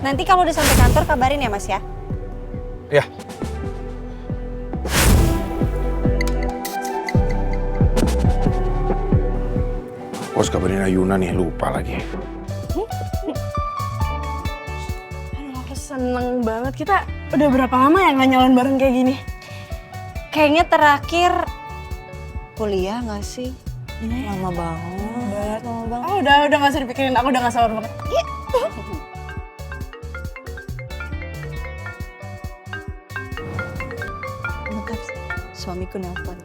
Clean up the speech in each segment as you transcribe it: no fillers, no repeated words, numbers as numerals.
Nanti kalau udah sampai kantor kabarin ya Mas ya. Ya. Harus kabarin Ayuna nih, lupa lagi. Aduh, aku seneng banget. Kita udah berapa lama ya nggak nyalon bareng kayak gini? Kayaknya terakhir kuliah nggak sih? Lama banget. Lama banget. Oh, udah nggak usah dipikirin. Aku udah nggak sabar banget. Iya. Bentar, suamiku nelpon.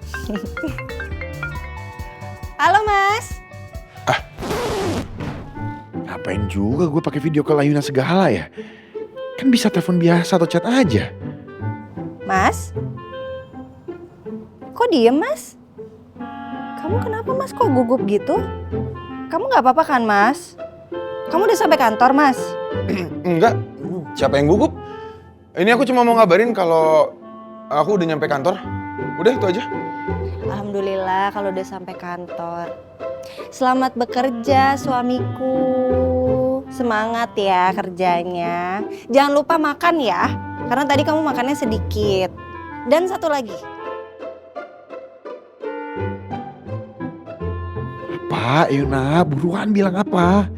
Halo Mas. Ngapain juga gue pakai video call Ayuna segala ya? Kan bisa telepon biasa atau chat aja. Mas? Kok diem Mas? Kamu kenapa Mas? Kok gugup gitu? Kamu nggak apa-apa kan Mas? Kamu udah sampai kantor Mas? Enggak, siapa yang gugup? Ini aku cuma mau ngabarin kalau aku udah nyampe kantor. Udah itu aja. Alhamdulillah kalau udah sampai kantor. Selamat bekerja suamiku. Semangat ya kerjanya. Jangan lupa makan ya. Karena tadi kamu makannya sedikit. Dan satu lagi. Apa, Ayuna? Buruan bilang apa?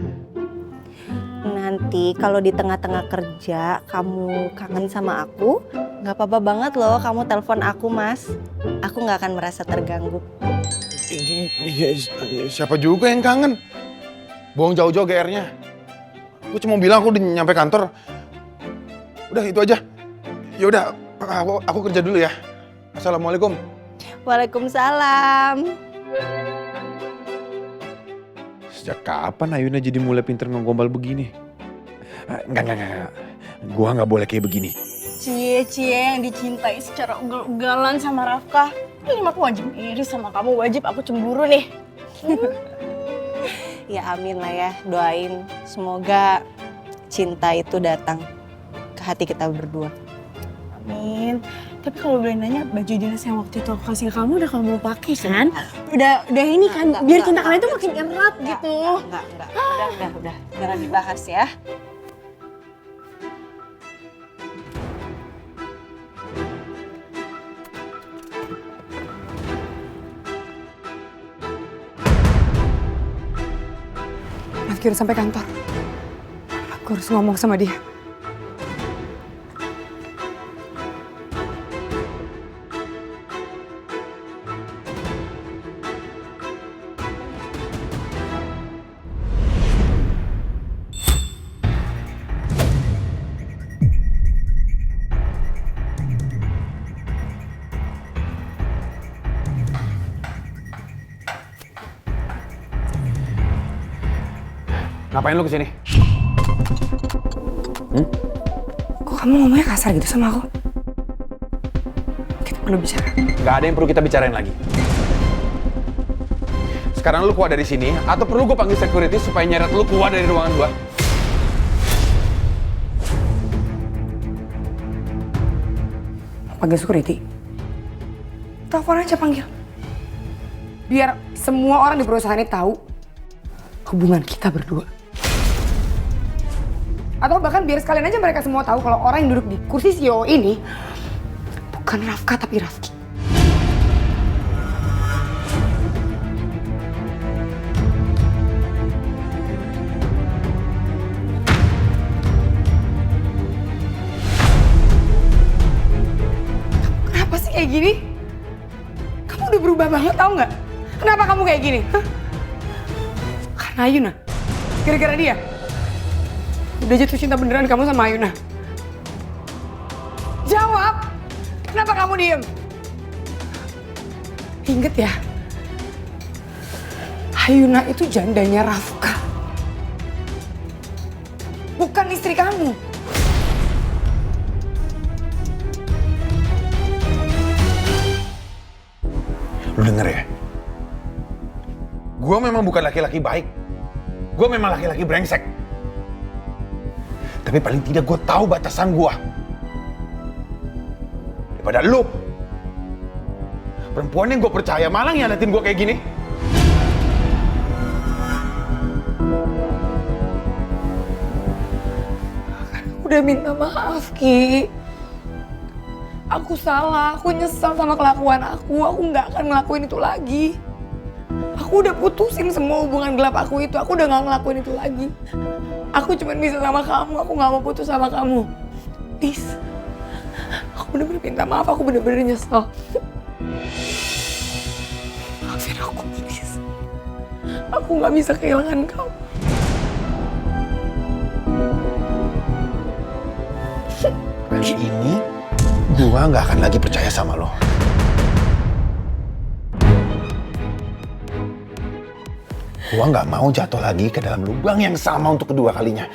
Nanti kalau di tengah-tengah kerja kamu kangen sama aku, nggak apa-apa banget loh kamu telepon aku Mas. Aku nggak akan merasa terganggu. Siapa juga yang kangen? Bohong jauh-jauh GR-nya. Aku cuma bilang aku udah nyampe kantor. Udah itu aja. Ya udah, aku kerja dulu ya. Assalamualaikum. Waalaikumsalam. Sejak kapan Ayuna jadi mulai pinter ngegombal begini? Enggak. Gua nggak boleh kayak begini. Cie yang dicintai secara ugal-ugalan sama Rafka. Ini aku wajib iri sama kamu, wajib aku cemburu nih. Ya amin lah ya, doain semoga cinta itu datang ke hati kita berdua. Amin. Tapi kalau boleh nanya, baju dinas yang waktu itu aku kasih ke kamu udah kamu pakai kan? Udah ini kan, biar cinta kalian itu makin erat gitu. Enggak. Udah. Jangan dibahas ya. Rafki udah sampai kantor. Aku harus ngomong sama dia. Ngapain lu kesini? Kok kamu ngomongnya kasar gitu sama aku? Kita perlu bicara. Gak ada yang perlu kita bicarain lagi. Sekarang lu keluar dari sini, atau perlu gue panggil security supaya nyeret lu keluar dari ruangan gua? Panggil security. Telepon aja panggil. Biar semua orang di perusahaan ini tahu hubungan kita berdua. Atau bahkan biar sekalian aja mereka semua tahu kalau orang yang duduk di kursi CEO ini bukan Rafka tapi Rafki. Kenapa sih kayak gini? Kamu udah berubah banget tau nggak? Kenapa kamu kayak gini? Hah? Karena Ayuna? Gara-gara dia? Udah jatuh cinta beneran kamu sama Ayuna? Jawab! Kenapa kamu diem? Ingat ya, Ayuna itu jandanya Rafka. Bukan istri kamu. Lu denger ya? Gue memang bukan laki-laki baik. Gue memang laki-laki brengsek. Tapi paling tidak gue tahu batasan gue. Daripada lu. Perempuan yang gue percaya malah ngianatin gue kayak gini. Aku udah minta maaf, Ki. Aku salah, aku nyesel sama kelakuan aku nggak akan ngelakuin itu lagi. Aku udah putusin semua hubungan gelap aku itu, aku udah gak ngelakuin itu lagi. Aku cuma bisa sama kamu, aku gak mau putus sama kamu. Please, aku bener-bener minta maaf, aku bener-bener nyesel. Maafin aku, please. Aku gak bisa kehilangan kamu. Kali ini gua nggak akan lagi percaya sama lo. Gua nggak mau jatuh lagi ke dalam lubang yang sama untuk kedua kalinya.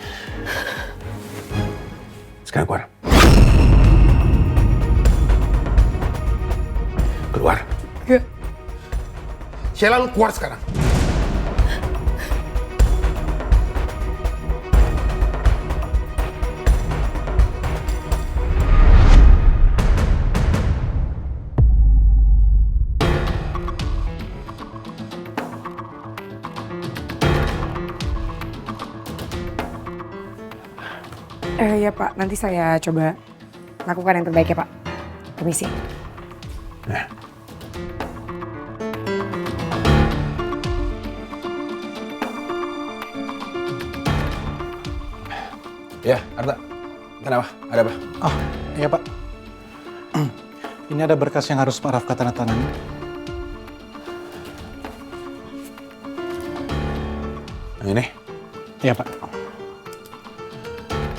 Sekarang keluar. Keluar. Ya. Sheila, lu keluar sekarang. Ya Pak, nanti saya coba lakukan yang terbaik ya Pak. Permisi. Nah. Ya, Arta. Kenapa? Ada apa? Oh, iya Pak. Ini ada berkas yang harus Pak Rafka tanda tangani. Yang ini? Iya Pak.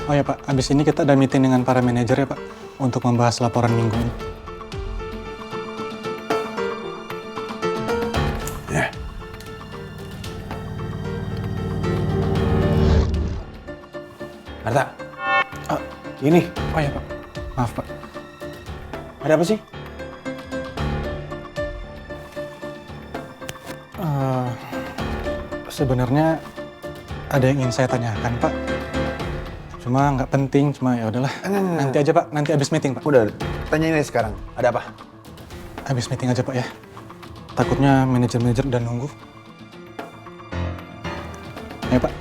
Oh ya Pak, habis ini kita ada meeting dengan para manajer ya Pak, untuk membahas laporan minggu ini. Ya. Arta. Ini. Oh ya Pak, maaf Pak. Ada apa sih? Sebenarnya ada yang ingin saya tanyakan Pak. Cuma nggak penting, cuma ya udahlah. Nanti aja Pak, nanti habis meeting Pak. Udah, tanyain aja sekarang. Ada apa? Habis meeting aja Pak ya. Takutnya manajer-manajer udah nunggu. Ayo Pak.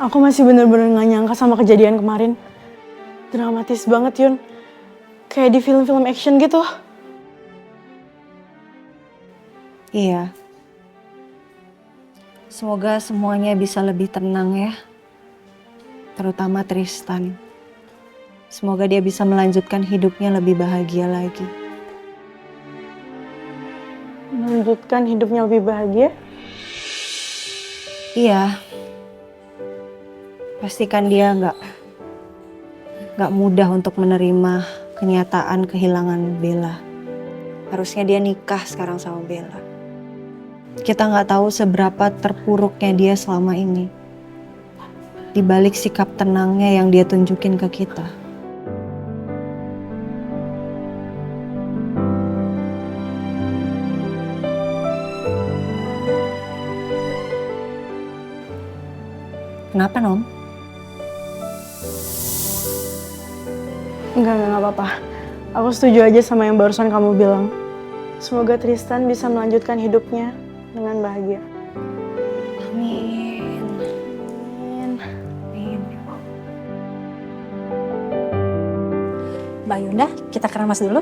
Aku masih bener-bener gak nyangka sama kejadian kemarin. Dramatis banget, Yun. Kayak di film-film action gitu. Iya. Semoga semuanya bisa lebih tenang ya. Terutama Tristan. Semoga dia bisa melanjutkan hidupnya lebih bahagia lagi. Melanjutkan hidupnya lebih bahagia? Iya. Pastikan dia nggak mudah untuk menerima kenyataan kehilangan Bella. Harusnya dia nikah sekarang sama Bella. Kita nggak tahu seberapa terpuruknya dia selama ini. Di balik sikap tenangnya yang dia tunjukin ke kita. Kenapa, Nom? Enggak apa-apa. Aku setuju aja sama yang barusan kamu bilang. Semoga Tristan bisa melanjutkan hidupnya dengan bahagia. Amin. Amin. Amin. Mbak Yunda, kita ke Ramas dulu.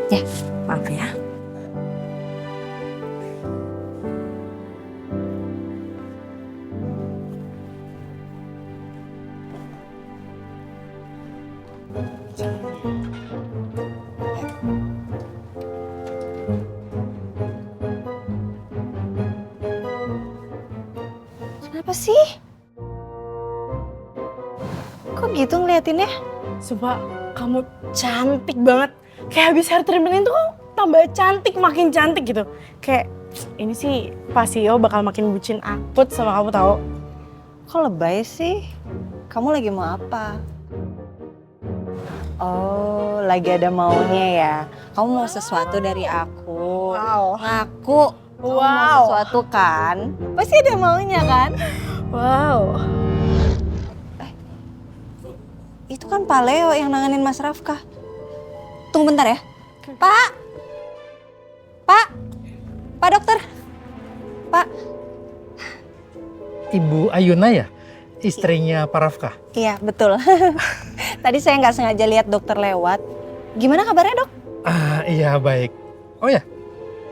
Ya. Maaf ya. Kenapa sih? Kok gitu ngeliatinnya? Sumpah, kamu cantik banget. Kayak habis hair treatment itu tambah cantik, makin cantik gitu. Kayak ini sih Pasio bakal makin bucin akut sama kamu tahu. Kok lebay sih? Kamu lagi mau apa? Oh, lagi ada maunya ya? Kamu mau sesuatu dari aku? Wow. Ngaku. Kamu mau Wow. sesuatu kan? Pasti ada maunya kan? Wow. Itu kan Pak Leo yang nanganin Mas Rafka. Tunggu bentar ya. Pak! Pak! Pak dokter! Pak! Ibu Ayuna ya? Istrinya Pak Rafka? Iya, betul. Tadi saya nggak sengaja lihat dokter lewat. Gimana kabarnya, Dok? Iya baik. Oh ya,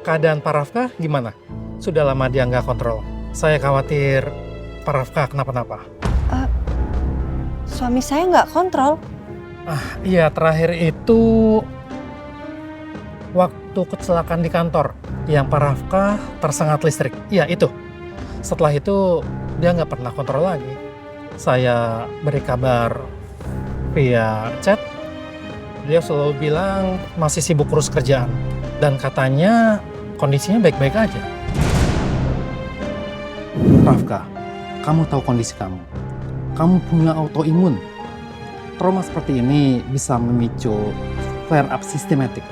keadaan Pak Rafka gimana? Sudah lama dia nggak kontrol. Saya khawatir Pak Rafka kenapa-napa. Suami saya nggak kontrol. Iya, terakhir itu waktu kecelakaan di kantor yang Pak Rafka tersengat listrik. Iya, itu. Setelah itu dia nggak pernah kontrol lagi. Saya beri kabar via chat. Dia selalu bilang masih sibuk urus kerjaan. Dan katanya kondisinya baik-baik aja. Rafka, kamu tahu kondisi kamu. Kamu punya autoimun. Trauma seperti ini bisa memicu flare up sistematik.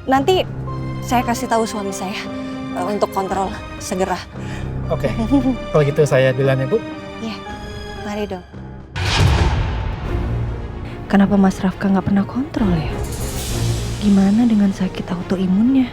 Nanti saya kasih tahu suami saya untuk kontrol segera. Oke, kalau gitu saya duluan ya Bu. Mari, Dok. Kenapa Mas Rafka nggak pernah kontrol ya? Gimana dengan sakit autoimunnya?